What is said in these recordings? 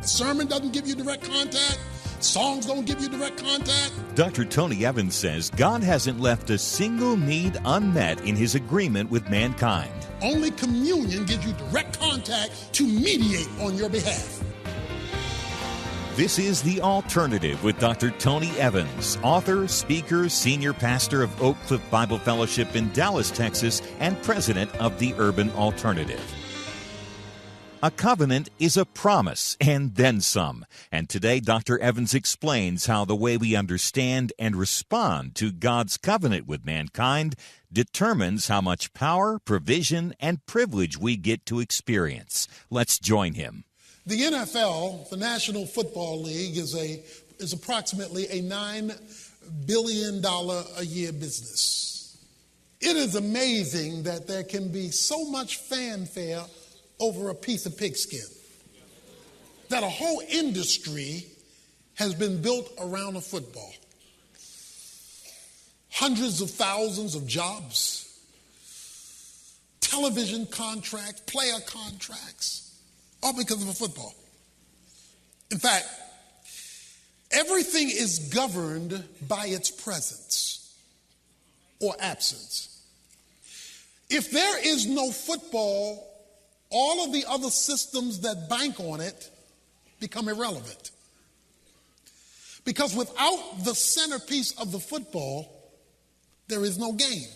Sermon doesn't give you direct contact. Songs don't give you direct contact. Dr. Tony Evans says God hasn't left a single need unmet in his agreement with mankind. Only communion gives you direct contact to mediate on your behalf. This is The Alternative with Dr. Tony Evans, author, speaker, senior pastor of Oak Cliff Bible Fellowship in Dallas, Texas, and president of the Urban Alternative. A covenant is a promise and then some. And today, Dr. Evans explains how the way we understand and respond to God's covenant with mankind determines how much power, provision, and privilege we get to experience. Let's join him. The NFL, the National Football League, is approximately a $9 billion a year business. It is amazing that there can be so much fanfare over a piece of pigskin, that a whole industry has been built around a football. Hundreds of thousands of jobs, television contracts, player contracts, all because of a football. In fact, everything is governed by its presence or absence. If there is no football, all of the other systems that bank on it become irrelevant. Because without the centerpiece of the football, there is no game.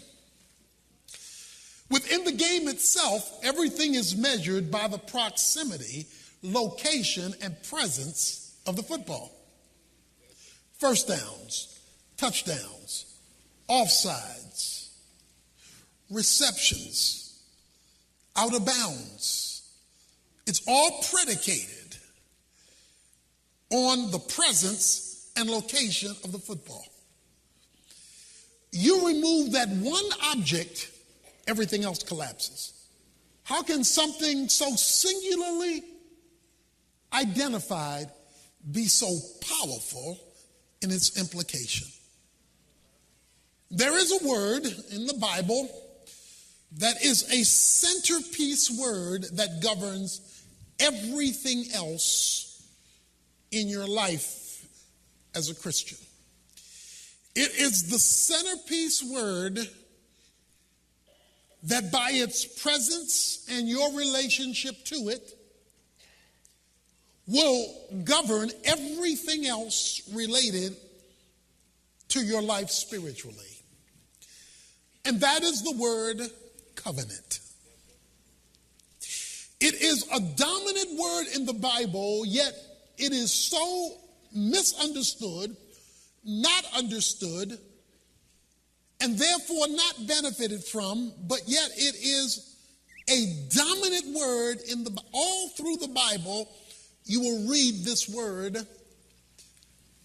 Within the game itself, everything is measured by the proximity, location, and presence of the football. First downs, touchdowns, offsides, receptions, out of bounds. It's all predicated on the presence and location of the football. You remove that one object, everything else collapses. How can something so singularly identified be so powerful in its implication? There is a word in the Bible that is a centerpiece word that governs everything else in your life as a Christian. It is the centerpiece word that by its presence and your relationship to it will govern everything else related to your life spiritually. And that is the word covenant. It is a dominant word in the Bible, yet it is so misunderstood, not understood, and therefore not benefited from, but yet it is a dominant word all through the Bible. You will read this word,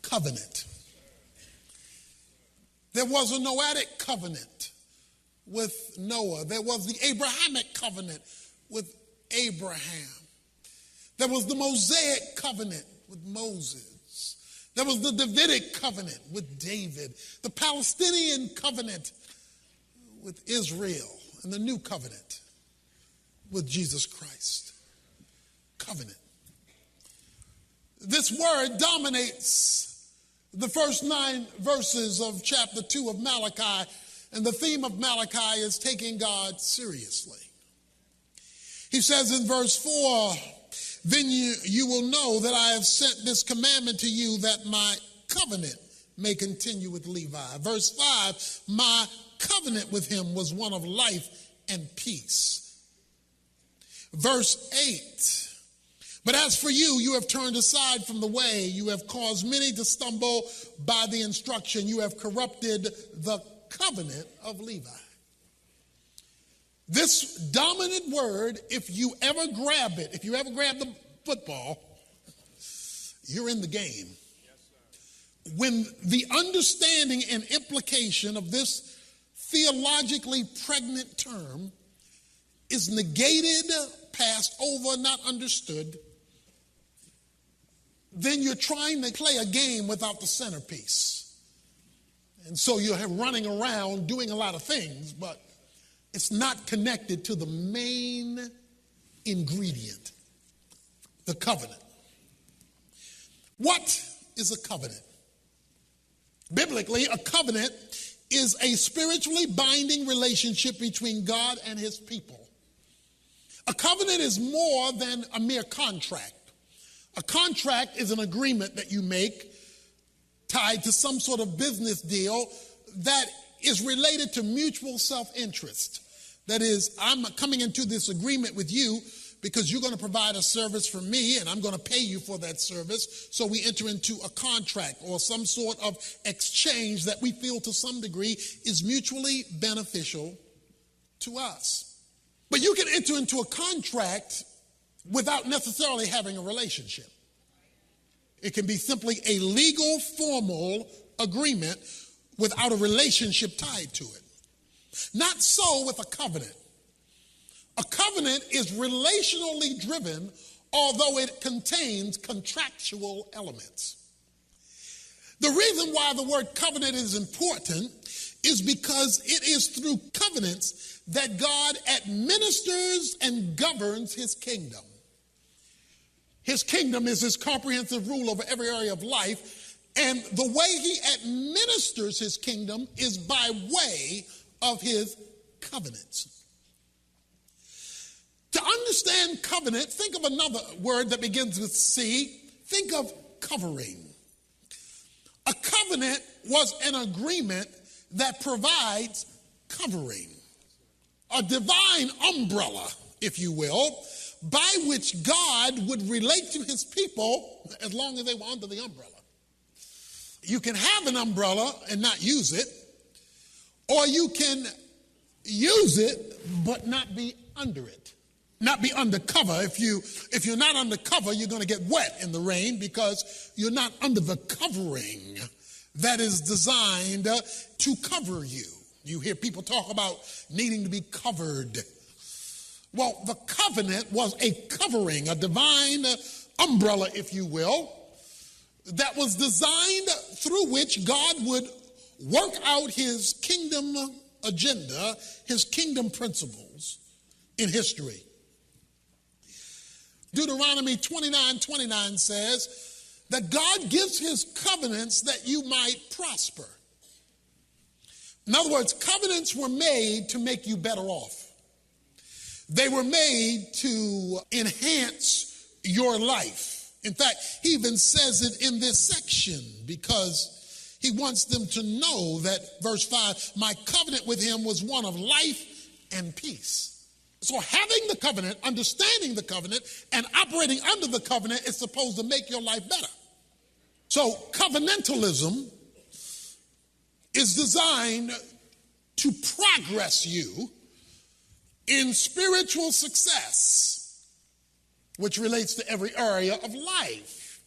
covenant. There was a Noahic covenant with Noah. There was the Abrahamic covenant with Abraham. There was the Mosaic covenant with Moses. There was the Davidic covenant with David. The Palestinian covenant with Israel. And the new covenant with Jesus Christ. Covenant. This word dominates the first 9 verses of chapter 2 of Malachi. And the theme of Malachi is taking God seriously. He says in verse 4, then you will know that I have sent this commandment to you, that my covenant may continue with Levi. Verse 5, my covenant with him was one of life and peace. Verse 8, but as for you, you have turned aside from the way. You have caused many to stumble by the instruction. You have corrupted the covenant of Levi. This dominant word, if you ever grab it, if you ever grab the football, you're in the game. When the understanding and implication of this theologically pregnant term is negated, passed over, not understood, then you're trying to play a game without the centerpiece. And so you're running around doing a lot of things, but it's not connected to the main ingredient, the covenant. What is a covenant? Biblically, a covenant is a spiritually binding relationship between God and his people. A covenant is more than a mere contract. A contract is an agreement that you make tied to some sort of business deal that is related to mutual self-interest. That is, I'm coming into this agreement with you because you're going to provide a service for me and I'm going to pay you for that service. So we enter into a contract or some sort of exchange that we feel to some degree is mutually beneficial to us. But you can enter into a contract without necessarily having a relationship. It can be simply a legal, formal agreement without a relationship tied to it. Not so with a covenant. A covenant is relationally driven, although it contains contractual elements. The reason why the word covenant is important is because it is through covenants that God administers and governs his kingdom. His kingdom is his comprehensive rule over every area of life, and the way he administers his kingdom is by way of his covenants. To understand covenant, think of another word that begins with C. Think of covering. A covenant was an agreement that provides covering, a divine umbrella, if you will, by which God would relate to his people as long as they were under the umbrella. You can have an umbrella and not use it, or you can use it but not be under it. Not be undercover. If you're not undercover, you're going to get wet in the rain because you're not under the covering that is designed to cover you. You hear people talk about needing to be covered. Well, the covenant was a covering, a divine umbrella, if you will, that was designed through which God would work out his kingdom agenda, his kingdom principles in history. Deuteronomy 29:29 says that God gives his covenants that you might prosper. In other words, covenants were made to make you better off. They were made to enhance your life. In fact, he even says it in this section because he wants them to know that, verse 5, my covenant with him was one of life and peace. So having the covenant, understanding the covenant, and operating under the covenant is supposed to make your life better. So covenantalism is designed to progress you in spiritual success, which relates to every area of life.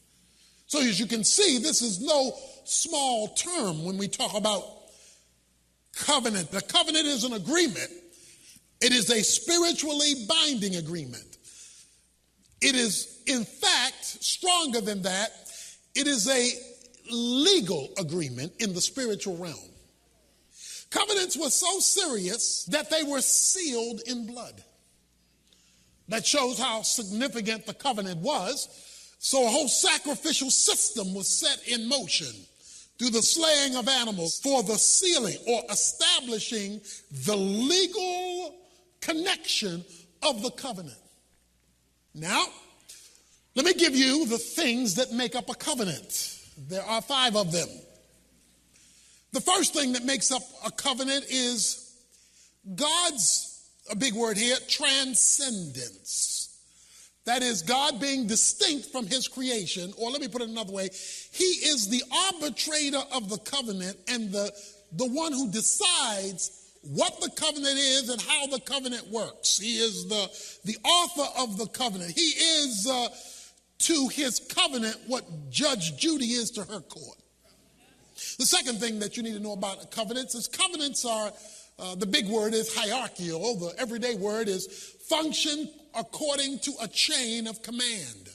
So as you can see, this is no small term when we talk about covenant. The covenant is an agreement. It is a spiritually binding agreement. It is, in fact, stronger than that. It is a legal agreement in the spiritual realm. Covenants were so serious that they were sealed in blood. That shows how significant the covenant was. So a whole sacrificial system was set in motion through the slaying of animals for the sealing or establishing the legal connection of the covenant. Now, let me give you the things that make up a covenant. There are 5 of them. The first thing that makes up a covenant is God's, a big word here, transcendence. That is, God being distinct from his creation, or let me put it another way, he is the arbitrator of the covenant and the one who decides what the covenant is and how the covenant works. He is the author of the covenant. He is to his covenant what Judge Judy is to her court. The second thing that you need to know about covenants is covenants are, the big word is hierarchical. The everyday word is function according to a chain of command.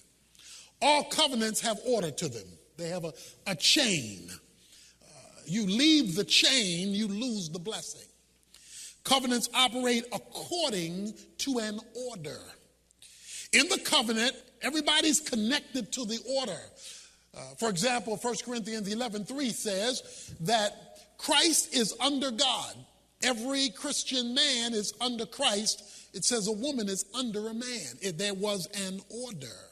All covenants have order to them. They have a chain. You leave the chain, you lose the blessing. Covenants operate according to an order. In the covenant, everybody's connected to the order. For example, 1 Corinthians 11:3 says that Christ is under God. Every Christian man is under Christ. It says a woman is under a man. There was an order.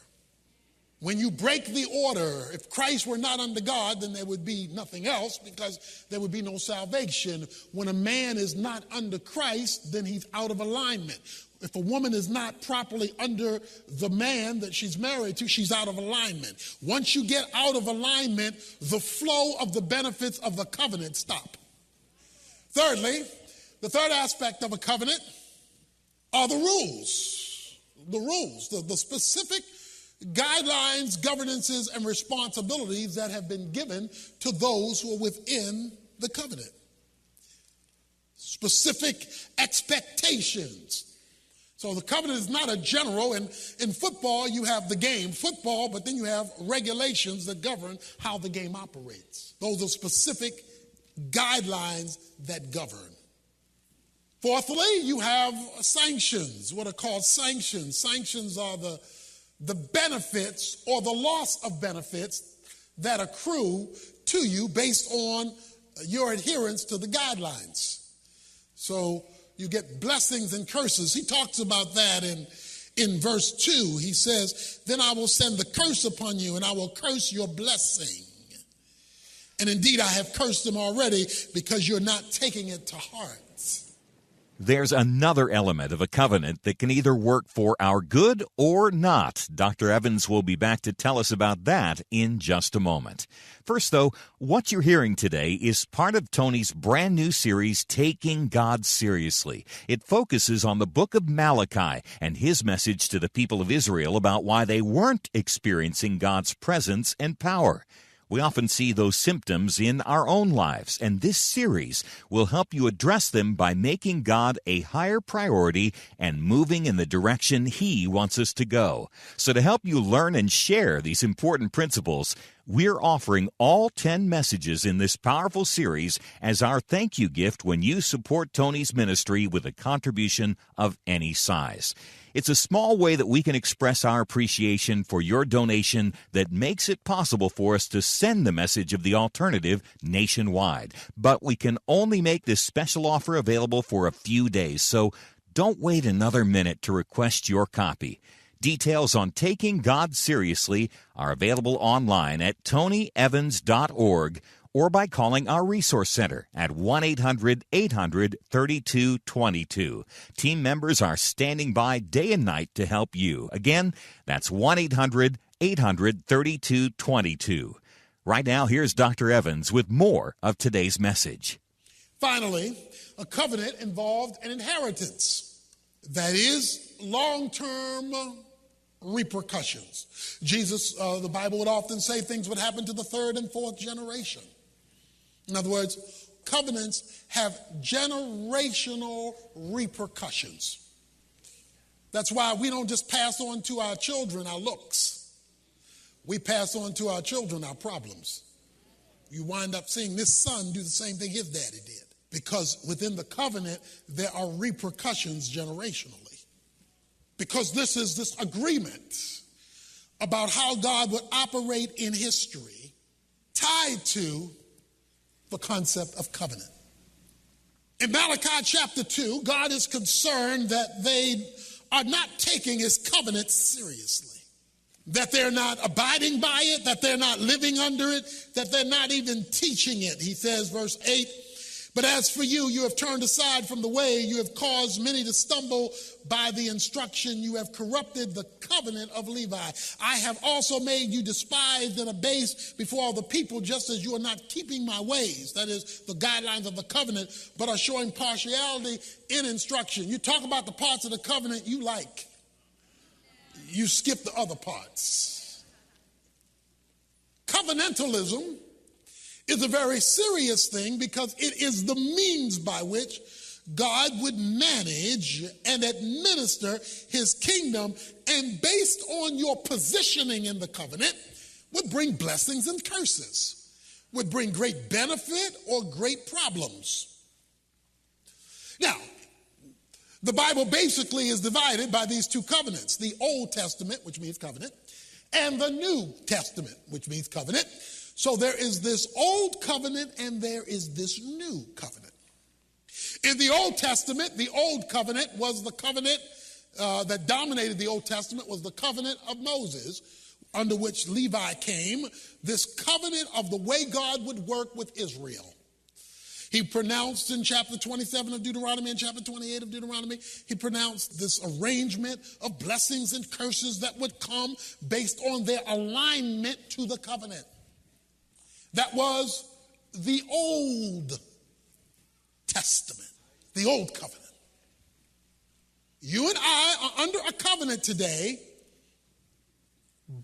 When you break the order, if Christ were not under God, then there would be nothing else because there would be no salvation. When a man is not under Christ, then he's out of alignment. If a woman is not properly under the man that she's married to, she's out of alignment. Once you get out of alignment, the flow of the benefits of the covenant stop. Thirdly, the third aspect of a covenant are the rules. The specific guidelines, governances, and responsibilities that have been given to those who are within the covenant. Specific expectations. So the covenant is not a general. And in football, you have the game, football, but then you have regulations that govern how the game operates. Those are specific guidelines that govern. Fourthly, you have sanctions, what are called sanctions. Sanctions are the benefits or the loss of benefits that accrue to you based on your adherence to the guidelines. So you get blessings and curses. He talks about that in verse 2. He says, then I will send the curse upon you and I will curse your blessing. And indeed, I have cursed them already because you're not taking it to heart. There's another element of a covenant that can either work for our good or not. Dr. Evans will be back to tell us about that in just a moment. First, though, what you're hearing today is part of Tony's brand new series, Taking God Seriously. It focuses on the book of Malachi and his message to the people of Israel about why they weren't experiencing God's presence and power. We often see those symptoms in our own lives, and this series will help you address them by making God a higher priority and moving in the direction He wants us to go. So to help you learn and share these important principles, we're offering all 10 messages in this powerful series as our thank you gift when you support Tony's ministry with a contribution of any size. It's a small way that we can express our appreciation for your donation that makes it possible for us to send the message of the alternative nationwide. But we can only make this special offer available for a few days, so don't wait another minute to request your copy. Details on Taking God Seriously are available online at tonyevans.org or by calling our Resource Center at 1-800-800-3222. Team members are standing by day and night to help you. Again, that's 1-800-800-3222. Right now, here's Dr. Evans with more of today's message. Finally, a covenant involved an inheritance. That is long-term repercussions. Jesus, the Bible would often say things would happen to the third and fourth generation. In other words, covenants have generational repercussions. That's why we don't just pass on to our children our looks. We pass on to our children our problems. You wind up seeing this son do the same thing his daddy did. Because within the covenant, there are repercussions generationally. Because this is this agreement about how God would operate in history tied to the concept of covenant. In Malachi chapter 2, God is concerned that they are not taking his covenant seriously, that they're not abiding by it, that they're not living under it, that they're not even teaching it. He says, verse 8, but as for you, you have turned aside from the way, you have caused many to stumble by the instruction, you have corrupted the covenant of Levi. I have also made you despised and abased before all the people, just as you are not keeping my ways, that is the guidelines of the covenant, but are showing partiality in instruction. You talk about the parts of the covenant you like. You skip the other parts. Covenantalism is a very serious thing because it is the means by which God would manage and administer his kingdom, and based on your positioning in the covenant, would bring blessings and curses, would bring great benefit or great problems. Now, the Bible basically is divided by these two covenants, the Old Testament, which means covenant, and the New Testament, which means covenant. So there is this Old Covenant and there is this New Covenant. In the Old Testament, the Old Covenant was the covenant that dominated the Old Testament, was the covenant of Moses, under which Levi came, this covenant of the way God would work with Israel. He pronounced in chapter 27 of Deuteronomy and chapter 28 of Deuteronomy, he pronounced this arrangement of blessings and curses that would come based on their alignment to the covenant. That was the Old Testament, the Old Covenant. You and I are under a covenant today,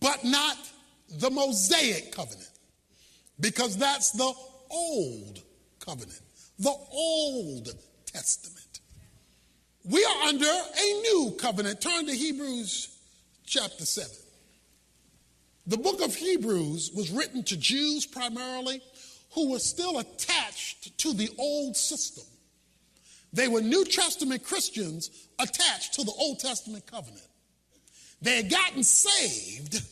but not the Mosaic covenant, because that's the Old Covenant, the Old Testament. We are under a new covenant. Turn to Hebrews chapter 7. The book of Hebrews was written to Jews primarily who were still attached to the old system. They were New Testament Christians attached to the Old Testament covenant. They had gotten saved,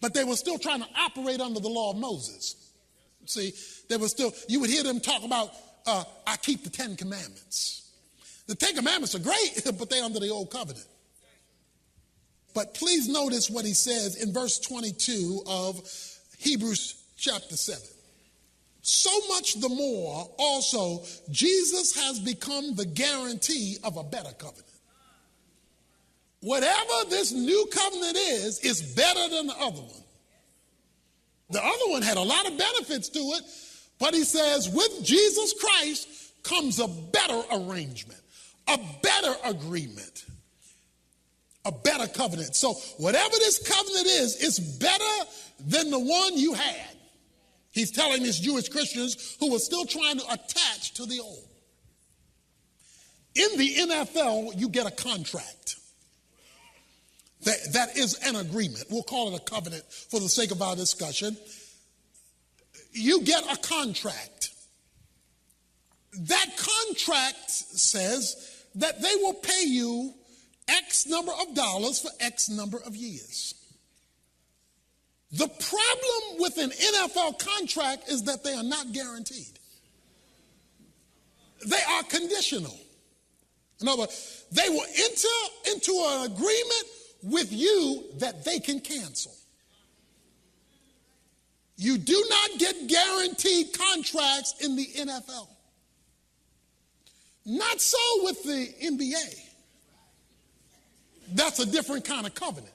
but they were still trying to operate under the law of Moses. See, they were still, you would hear them talk about, I keep the 10 Commandments. The 10 Commandments are great, but they're under the old covenant. But please notice what he says in verse 22 of Hebrews chapter 7. So much the more also Jesus has become the guarantee of a better covenant. Whatever this new covenant is better than the other one. The other one had a lot of benefits to it, but he says with Jesus Christ comes a better arrangement, a better agreement, a better covenant. So whatever this covenant is, it's better than the one you had. He's telling these Jewish Christians who were still trying to attach to the old. In the NFL, you get a contract. That is an agreement. We'll call it a covenant for the sake of our discussion. You get a contract. That contract says that they will pay you X number of dollars for X number of years. The problem with an NFL contract is that they are not guaranteed. They are conditional. In other words, they will enter into an agreement with you that they can cancel. You do not get guaranteed contracts in the NFL. Not so with the NBA. That's a different kind of covenant.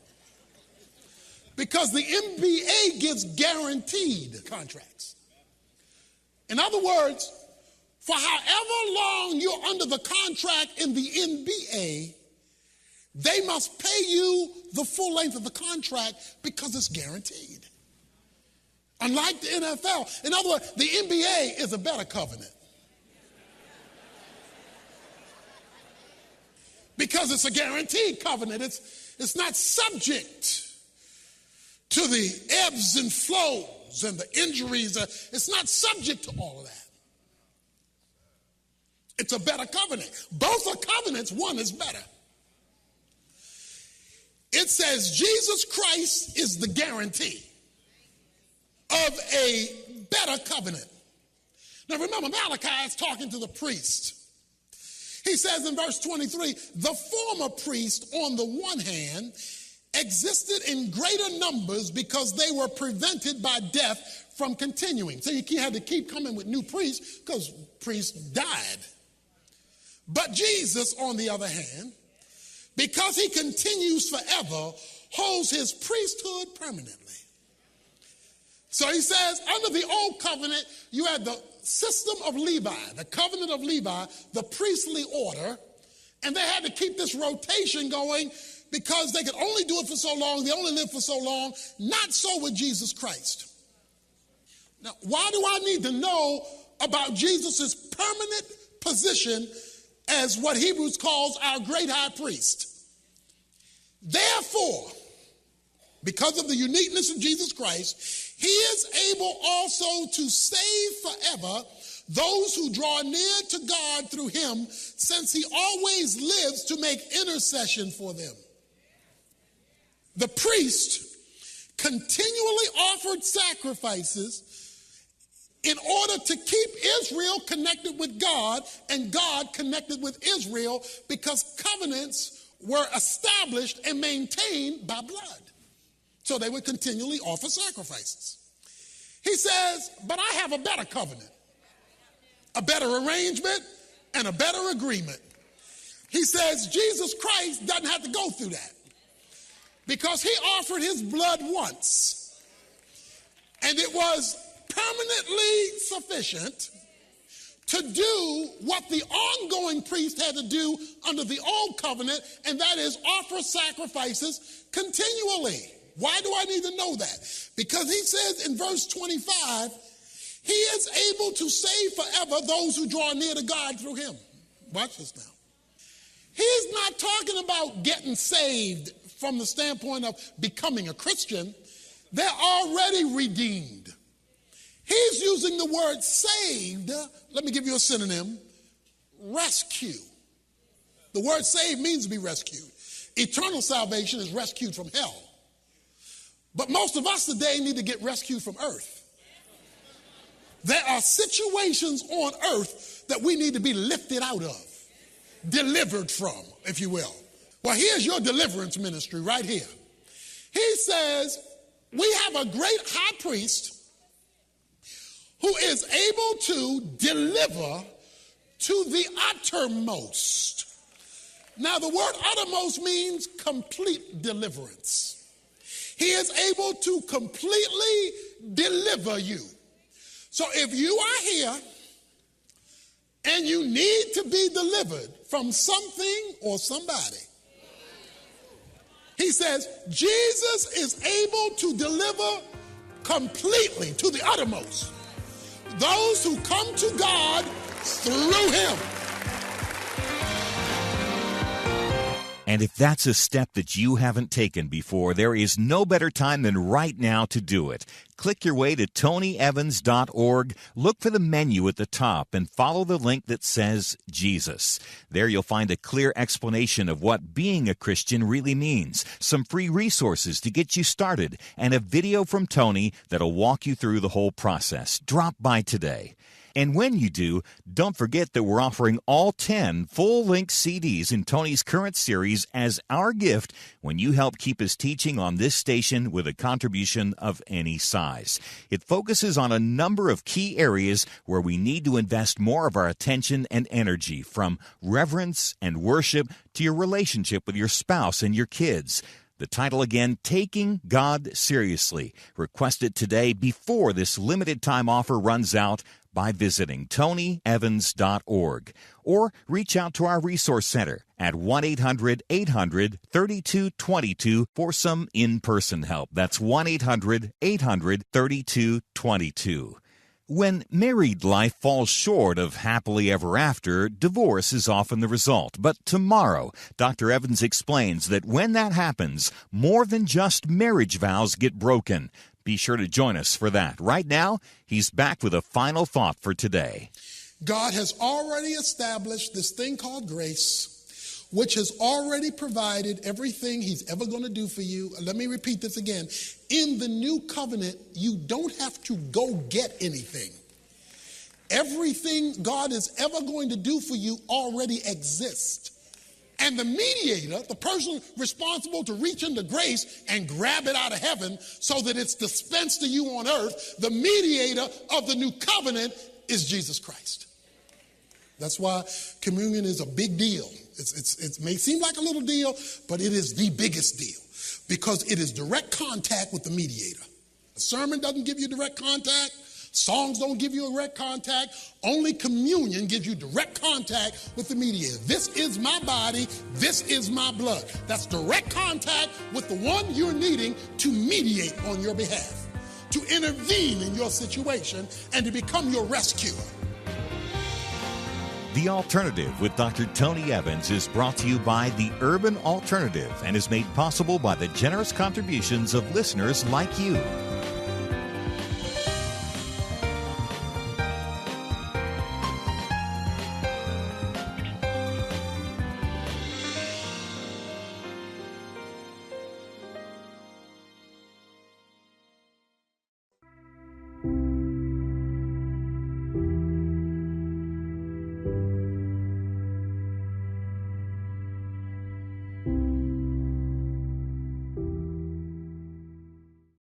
Because the NBA gives guaranteed contracts. In other words, for however long you're under the contract in the NBA, they must pay you the full length of the contract because it's guaranteed. Unlike the NFL. In other words, the NBA is a better covenant. Because it's a guaranteed covenant. It's not subject to the ebbs and flows and the injuries. It's not subject to all of that. It's a better covenant. Both are covenants. One is better. It says Jesus Christ is the guarantee of a better covenant. Now remember, Malachi is talking to the priest. He says in verse 23, the former priest on the one hand existed in greater numbers because they were prevented by death from continuing. So you had to keep coming with new priests because priests died. But Jesus, on the other hand, because he continues forever, holds his priesthood permanently. So he says, under the old covenant, you had the system of Levi, the covenant of Levi, the priestly order, and they had to keep this rotation going because they could only do it for so long, they only lived for so long. Not so with Jesus Christ. Now, why do I need to know about Jesus' permanent position as what Hebrews calls our great high priest. Therefore, because of the uniqueness of Jesus Christ, he is able also to save forever those who draw near to God through him, since he always lives to make intercession for them. The priest continually offered sacrifices in order to keep Israel connected with God and God connected with Israel, because covenants were established and maintained by blood. So they would continually offer sacrifices. He says, but I have a better covenant, a better arrangement, and a better agreement. He says Jesus Christ doesn't have to go through that, because he offered his blood once, and it was permanently sufficient to do what the ongoing priest had to do under the old covenant, and that is offer sacrifices continually. Why do I need to know that? Because he says in verse 25, he is able to save forever those who draw near to God through him. Watch this now. He's not talking about getting saved from the standpoint of becoming a Christian. They're already redeemed. He's using the word saved. Let me give you a synonym: rescue. The word saved means to be rescued. Eternal salvation is rescued from hell. But most of us today need to get rescued from earth. There are situations on earth that we need to be lifted out of, delivered from, if you will. Well, here's your deliverance ministry right here. He says, we have a great high priest who is able to deliver to the uttermost. Now, the word uttermost means complete deliverance. He is able to completely deliver you. So if you are here and you need to be delivered from something or somebody, he says Jesus is able to deliver completely to the uttermost those who come to God through him. And if that's a step that you haven't taken before, there is no better time than right now to do it. Click your way to tonyevans.org, look for the menu at the top, and follow the link that says Jesus. There you'll find a clear explanation of what being a Christian really means, some free resources to get you started, and a video from Tony that'll walk you through the whole process. Drop by today. And when you do, don't forget that we're offering all 10 full-length CDs in Tony's current series as our gift when you help keep his teaching on this station with a contribution of any size. It focuses on a number of key areas where we need to invest more of our attention and energy, from reverence and worship to your relationship with your spouse and your kids. The title again, Taking God Seriously. Request it today before this limited time offer runs out by visiting tonyevans.org, or reach out to our resource center at 1-800-800-3222 for some in-person help. That's 1-800-800-3222. When married life falls short of happily ever after, divorce is often the result. But tomorrow, Dr. Evans explains that when that happens, more than just marriage vows get broken. Be sure to join us for that. Right now, he's back with a final thought for today. God has already established this thing called grace, which has already provided everything he's ever going to do for you. Let me repeat this again. In the new covenant, you don't have to go get anything. Everything God is ever going to do for you already exists. And the mediator, the person responsible to reach into grace and grab it out of heaven so that it's dispensed to you on earth, the mediator of the new covenant is Jesus Christ. That's why communion is a big deal. It may seem like a little deal, but it is the biggest deal because it is direct contact with the mediator. A sermon doesn't give you direct contact. Songs don't give you direct contact. Only communion gives you direct contact with the mediator. This is my body. This is my blood. That's direct contact with the one you're needing to mediate on your behalf, to intervene in your situation, and to become your rescuer. The Alternative with Dr. Tony Evans is brought to you by the Urban Alternative and is made possible by the generous contributions of listeners like you.